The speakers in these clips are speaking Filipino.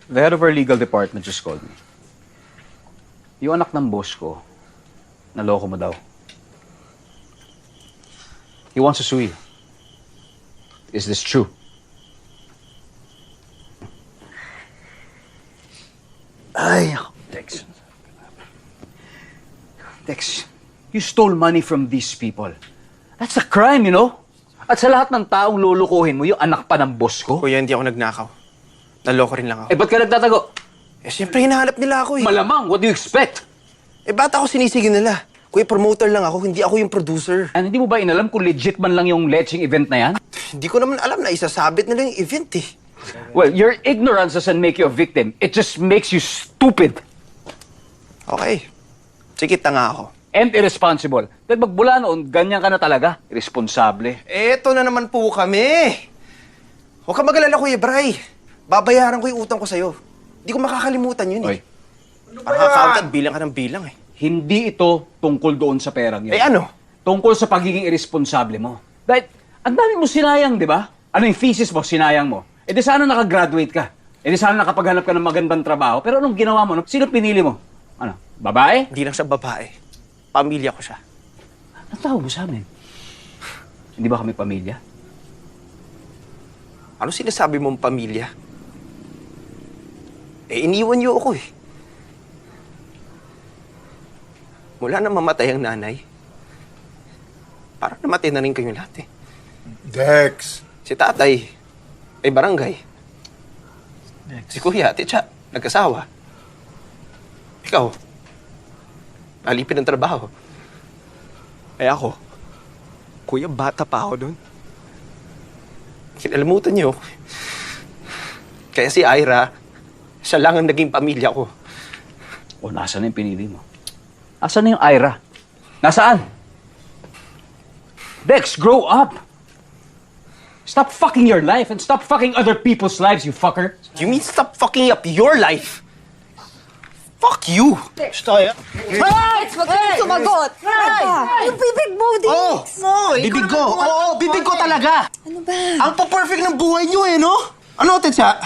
The head of our legal department just called me. Yung anak ng boss ko, naloko mo daw. He wants to sue you. Is this true? Ay, Dex. Dex, you stole money from these people. That's a crime, you know? At sa lahat ng taong lulukuhin mo, yung anak pa ng boss ko. Kuya, hindi ako nagnakaw. Naloko rin lang ako. Eh, ba't ka nagtatago? Eh, siyempre hinahanap nila ako eh. Malamang, what do you expect? Eh, ba't ako sinisigi nila? Kuya, promoter lang ako, hindi ako yung producer. And hindi mo ba inalam kung legit man lang yung leching event na yan? Hindi ko naman alam na isasabit nila yung event eh. Well, your ignorance doesn't make you a victim. It just makes you stupid Okay. Sige, tanga ako. and irresponsible. Dahil magbula noon, ganyan ka na talaga. Irresponsable. Eto na naman po kami. Huwag ka mag-alala, Kuya Bray. Babayaran ko yung utang ko sa'yo. Hindi ko makakalimutan yun Oy, eh. Parang bilang ka ng bilang eh. hindi ito tungkol doon sa perang yun. Eh ano? Tungkol sa pagiging irresponsable mo. Dahil, ang dami mo sinayang, di ba? Ano yung thesis mo, sinayang mo? E di sana nakagraduate ka. E di sana nakapaghanap ka ng magandang trabaho. Pero anong ginawa mo? Sino pinili mo? Ano? Babae? Hindi lang siya babae. Pamilya ko siya. Anong tawag mo sa amin? Hindi ba kami pamilya? Ano sinasabi mong pamilya? Eh, iniwan niyo ako eh. Mula na mamatay ang nanay, parang namatay na rin kayo lahat eh. Dex! Si tatay, ay barangay. Si kuya, titsa, nag-asawa. Ikaw, alipin ng trabaho. Ay ako, kuya, bata pa ako doon. Kinalimutan niyo. Kaya si Ira, siya lang ang naging pamilya ko. O nasaan na yung pinili mo? Nasaan na yung Ira? Nasaan? Dex, grow up! Stop fucking your life and stop fucking other people's lives, you fucker! You mean stop fucking up your life? Fuck you! Stay! Dex, wag kang sumagot! Yung bibig mo, Dex! Bibig ko! Oo, bibig ko talaga! Ano ba? Ang pa-perfect ng buhay niyo eh, no? Ano, Tetsa?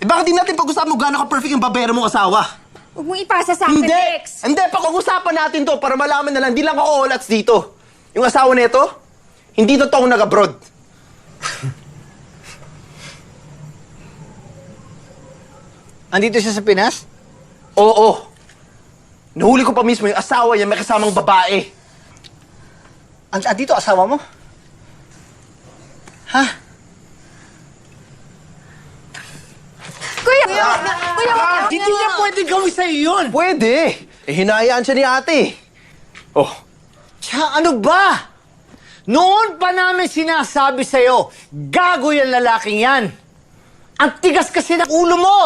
Eh, bakit di natin pag-usapan mo gano'n ka-perfect yung babaero mong asawa? Huwag mong ipasa sa akin, Hindi! Dex! Hindi, pag-usapan natin to para malaman na lang, di lang ako olats dito. Yung asawa nito, hindi totoong nag-abroad. Andito siya sa Pinas? Oo. Nahuli ko pa mismo yung asawa niya may kasamang babae. Andito asawa mo? Ha? Kuya! Kuya! Hindi niya pwede gawin sa'yo yun! Pwede. Eh, hinayaan siya ni ate. Oh, Tsaka ano ba? Noon pa namin sinasabi sa'yo, gago yung lalaking yan. Ang tigas kasi ng ulo mo!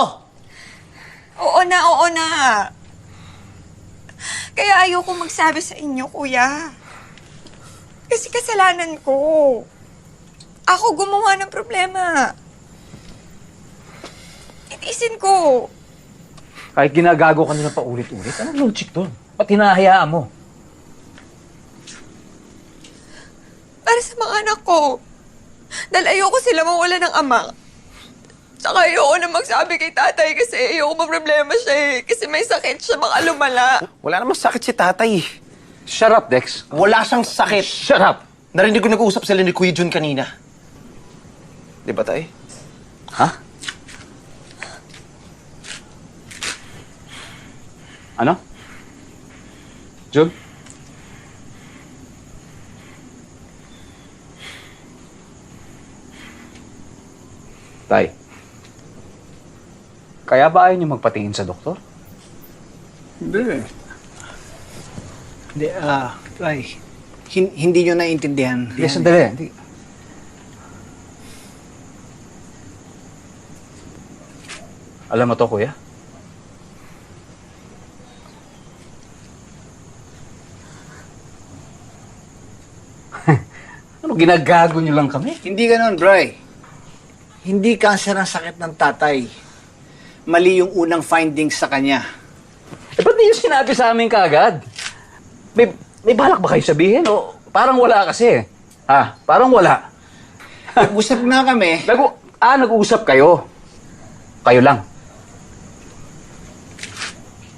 Oo na. Kaya ayoko magsabi sa inyo, kuya. Kasi kasalanan ko. Ako gumawa ng problema. Itiisin ko. Kahit ginagago ka nila pa ulit-ulit, anong logic doon? Ba't hinahayaan mo? Para sa mga anak ko. Dahil ayoko sila mawala ng ama. Tsaka ayoko na magsabi kay tatay kasi ayoko ma-problema siya eh. Kasi may sakit siya, baka lumala. wala namang sakit si tatay. Shut up, Dex. Wala siyang sakit. Shut up! Narinig ko nag-uusap sila ni Kuya Jun kanina. Di ba, tay? Ha? Ano? Jun? Tay, kaya ba ayaw niyo magpatingin sa doktor? Hindi, Ray. Hindi nyo naiintindihan. Yes, sandali. Hindi. Alam mo to, kuya? Ano, ginagago niyo lang kami? Hindi ganun, Bray. Hindi cancer ang sakit ng tatay. Mali yung unang findings sa kanya. Eh, ba't niyo sinabi sa amin kaagad? May balak ba kayo sabihin? O parang wala kasi. Ha? Parang wala. Nag-usap na kami. Nag-uusap kayo. Kayo lang.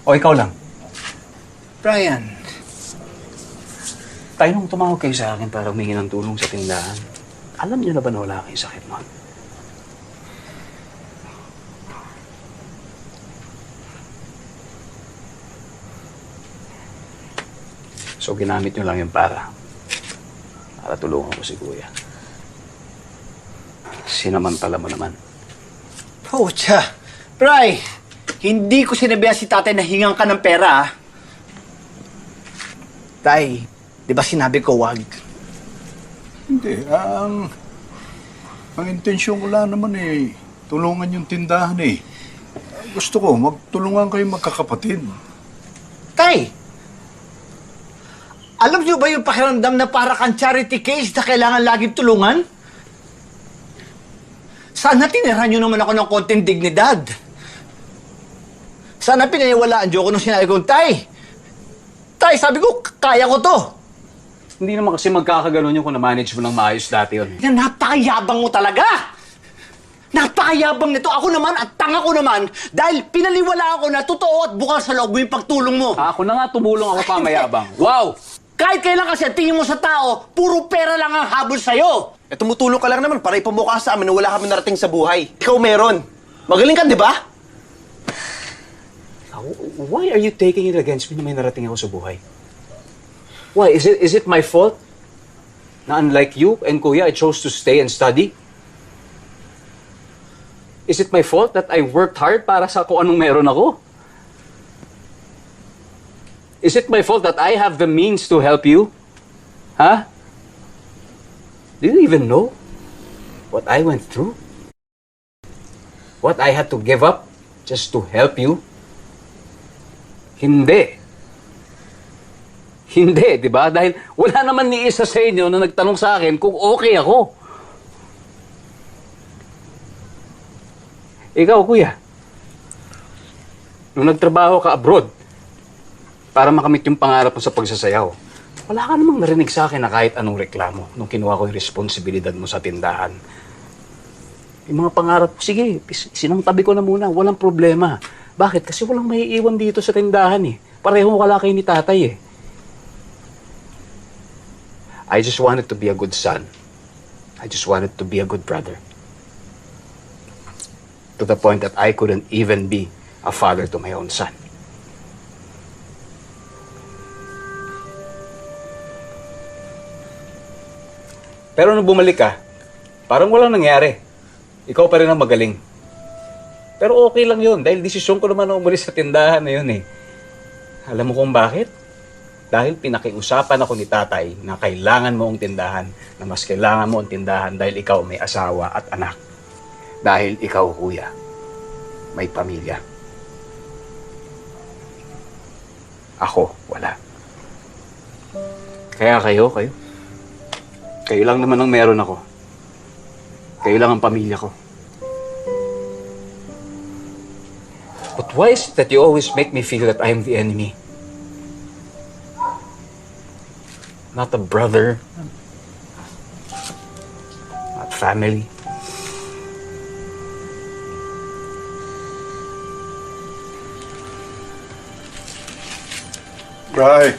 O ikaw lang. Brian, Tayo nung tumawag kayo sa akin para humingi ng tulong sa tindahan. Alam niyo na ba na wala kayong sakit mo? So, ginamit nyo lang yung para tulungan ko si Kuya. Sinamantala mo naman. Pucha. Bri, hindi ko sinabihan si tatay na hingang ka ng pera, ah. Tay, di ba sinabi ko wag? Hindi. Ang intensyon ko lang naman tulungan yung tindahan eh. Gusto ko, magtulungan kayo magkakapatid. Tay! Alam niyo ba yung pakiramdam na para kang charity case na kailangan laging tulungan? Sana tinira niyo naman ako ng konting dignidad. Sana pinaniwalaan niyo ako nung sinabi kong, Tay! Tay, sabi ko, kaya ko to! Hindi naman kasi magkakaganon yung kung na-manage mo ng maayos dati yun. Na napakayabang mo talaga! Napakayabang nito. Ako naman at tanga ko naman dahil pinaliwala ako na totoo at bukas sa loob mo yung pagtulong mo. Ako na nga tumulong ako pa mayabang. Wow! Kahit kailan kasi tingin mo sa tao, puro pera lang ang habol sa'yo. Eh, tumutulong ka lang naman para ipamukha sa amin na wala kami narating sa buhay. Ikaw meron. Magaling ka, di ba? Why are you taking it against me na may narating ako sa buhay? Why? Is it my fault? Na unlike you and Kuya, I chose to stay and study? Is it my fault that I worked hard para sa kung anong meron ako? Is it my fault that I have the means to help you? Huh? Do you even know what I went through? What I had to give up just to help you? Hindi. Hindi, di ba? Dahil wala naman ni isa sa inyo na nagtanong sa akin kung okay ako. Ikaw, Kuya, nung nagtrabaho ka abroad para makamit yung pangarap mo sa pagsasayaw, wala ka namang narinig sa akin na kahit anong reklamo nung kinuha ko yung responsibilidad mo sa tindahan. Yung mga pangarap, sige, sinangtabi ko na muna, walang problema. Bakit? Kasi walang maiiwan dito sa tindahan eh. Pareho wala kayo ni tatay eh. I just wanted to be a good son. I just wanted to be a good brother. To the point that I couldn't even be a father to my own son. Pero nung bumalik ka, parang walang nangyari. Ikaw pa rin ang magaling. Pero okay lang yun, dahil desisyon ko naman na umalis sa tindahan na yun eh. Alam mo kung bakit? Dahil pinakiusapan ako ni tatay na kailangan mo ang tindahan, na mas kailangan mo ang tindahan dahil ikaw may asawa at anak. Dahil ikaw, Kuya, may pamilya. Ako, wala. Kaya kayo. Kayo lang naman ang meron ako. Kayo lang ang pamilya ko. But why is it that you always make me feel that I am the enemy? Not a brother. Not family. Bri,